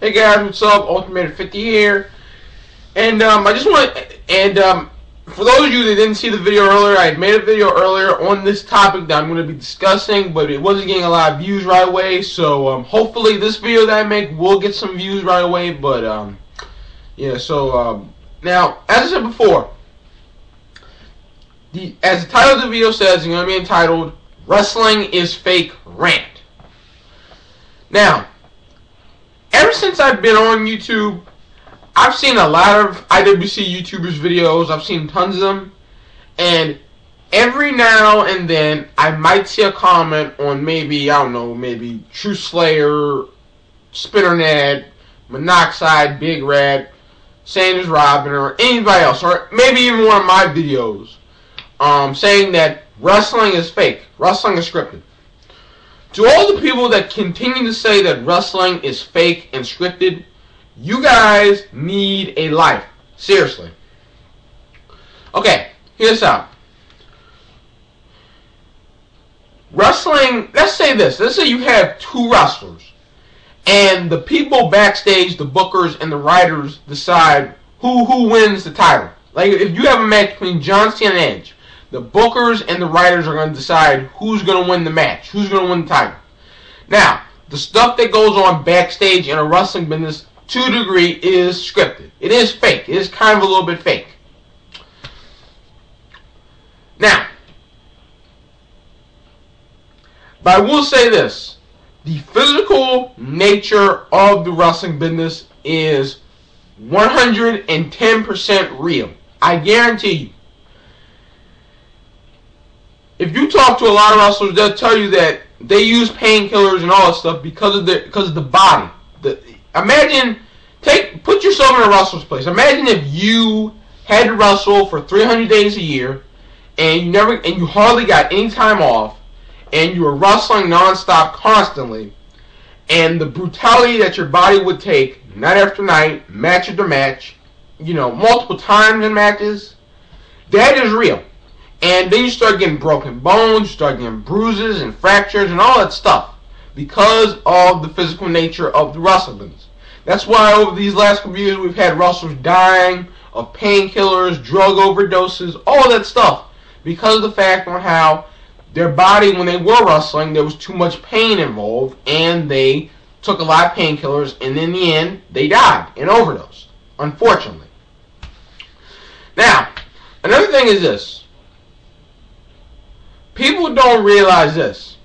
Hey guys, what's up? Ultimate 50 here, and I just want for those of you that didn't see the video earlier, I had made a video earlier on this topic that I'm going to be discussing, but it wasn't getting a lot of views right away. So hopefully this video that I make will get some views right away. But yeah. So now, as I said before, as the title of the video says, it's going to be entitled "Wrestling is Fake Rant." Now, ever since I've been on YouTube, I've seen a lot of IWC YouTubers videos. I've seen tons of them. And every now and then, I might see a comment on maybe, I don't know, maybe True Slayer, Spinnernet, Monoxide, Big Red, Sanders Robin, or anybody else. Or maybe even one of my videos saying that wrestling is fake. Wrestling is scripted. To all the people that continue to say that wrestling is fake and scripted, you guys need a life. Seriously. Okay, here's how. Wrestling, let's say this. Let's say you have two wrestlers, and the people backstage, the bookers and the writers, decide who wins the title. Like, if you have a match between John Cena and Edge, the bookers and the writers are going to decide who's going to win the match, who's going to win the title. Now, the stuff that goes on backstage in a wrestling business, to a degree, is scripted. It is fake. It is kind of a little bit fake. Now, but I will say this. The physical nature of the wrestling business is 110% real. I guarantee you. If you talk to a lot of wrestlers, they'll tell you that they use painkillers and all that stuff because of the body. Put yourself in a wrestler's place. Imagine if you had to wrestle for 300 days a year, and you hardly got any time off, and you were wrestling nonstop constantly, and the brutality that your body would take night after night, match after match, multiple times in matches, that is real. And then you start getting broken bones, you start getting bruises and fractures and all that stuff because of the physical nature of the wrestling business. That's why over these last couple years we've had wrestlers dying of painkillers, drug overdoses, all that stuff because of the fact on how their body, when they were wrestling, there was too much pain involved and they took a lot of painkillers, and in the end they died and overdosed, unfortunately. Now, another thing is this. People don't realize this.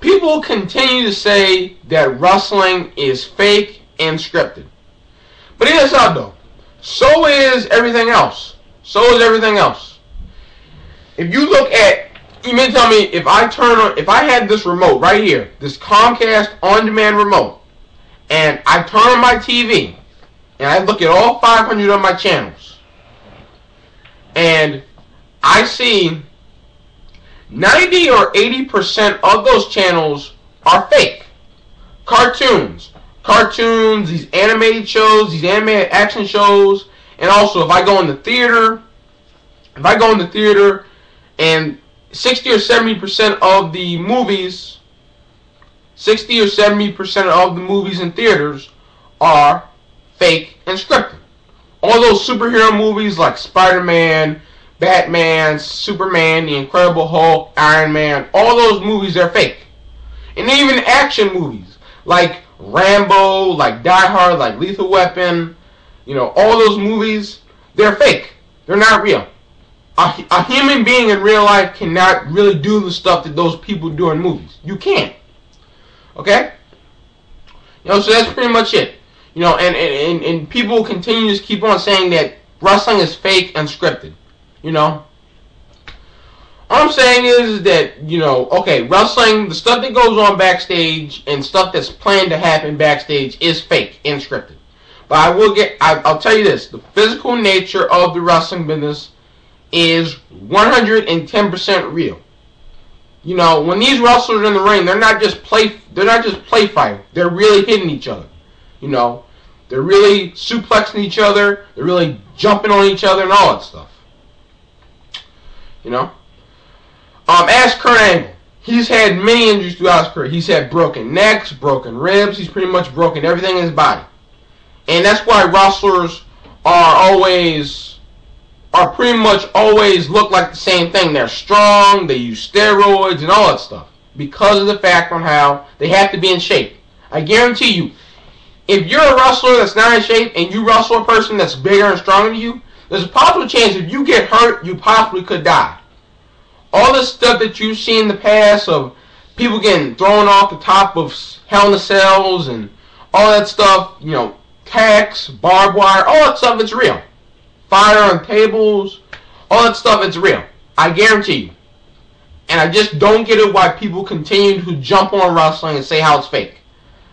People continue to say that wrestling is fake and scripted. But here's how though. So is everything else. So is everything else. If you look at, you may tell me if I had this remote right here, this Comcast on-demand remote, and I turn on my TV, and I look at all 500 of my channels, and I see 90 or 80% of those channels are fake. Cartoons, these animated shows, these animated action shows, and also if I go in the theater, and 60 or 70% of the movies, 60 or 70% of the movies in theaters are fake and scripted. All those superhero movies like Spider-Man, Batman, Superman, The Incredible Hulk, Iron Man, all those movies are fake. And even action movies like Rambo, like Die Hard, like Lethal Weapon, all those movies, they're fake. They're not real. A human being in real life cannot really do the stuff that those people do in movies. You can't. Okay? So that's pretty much it. And people continue to keep on saying that wrestling is fake and scripted. All I'm saying is that, okay, wrestling, the stuff that goes on backstage and stuff that's planned to happen backstage is fake and scripted. But I'll tell you this, the physical nature of the wrestling business is 110% real. When these wrestlers are in the ring, they're not just play fighting. They're really hitting each other. They're really suplexing each other. They're really jumping on each other and all that stuff. Ask Kurt Angle. he's had many injuries throughout his career. He's had broken necks, broken ribs. He's pretty much broken everything in his body. And that's why wrestlers are pretty much always look like the same thing. They're strong, they use steroids and all that stuff because of the fact on how they have to be in shape. I guarantee you, if you're a wrestler that's not in shape and you wrestle a person that's bigger and stronger than you, there's a possible chance if you get hurt, you possibly could die. All the stuff that you've seen in the past of people getting thrown off the top of Hell in a Cells and all that stuff, you know, tacks, barbed wire, all that stuff, it's real. Fire on tables, all that stuff, it's real. I guarantee you. And I just don't get it why people continue to jump on wrestling and say how it's fake.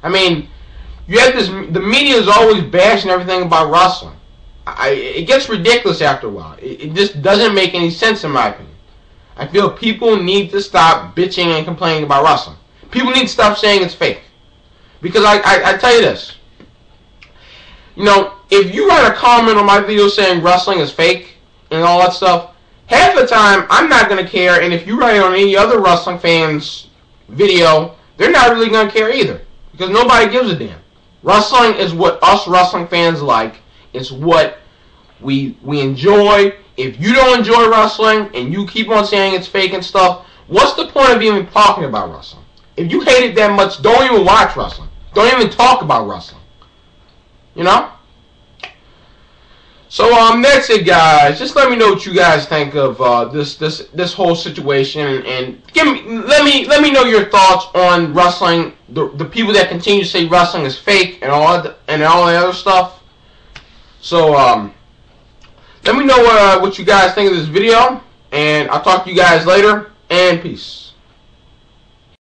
I mean, you have this, the media is always bashing everything about wrestling. It gets ridiculous after a while. It just doesn't make any sense in my opinion. I feel people need to stop bitching and complaining about wrestling. People need to stop saying it's fake. Because I tell you this. You know, if you write a comment on my video saying wrestling is fake and all that stuff, half the time I'm not going to care. And if you write it on any other wrestling fan's video, they're not really going to care either. Because nobody gives a damn. Wrestling is what us wrestling fans like. It's what we enjoy. If you don't enjoy wrestling and you keep on saying it's fake and stuff, what's the point of even talking about wrestling? If you hate it that much, don't even watch wrestling. Don't even talk about wrestling. You know? So that's it, guys. Just let me know what you guys think of this whole situation, and let me know your thoughts on wrestling. The people that continue to say wrestling is fake and all the other stuff. So let me know what you guys think of this video, and I'll talk to you guys later. And peace.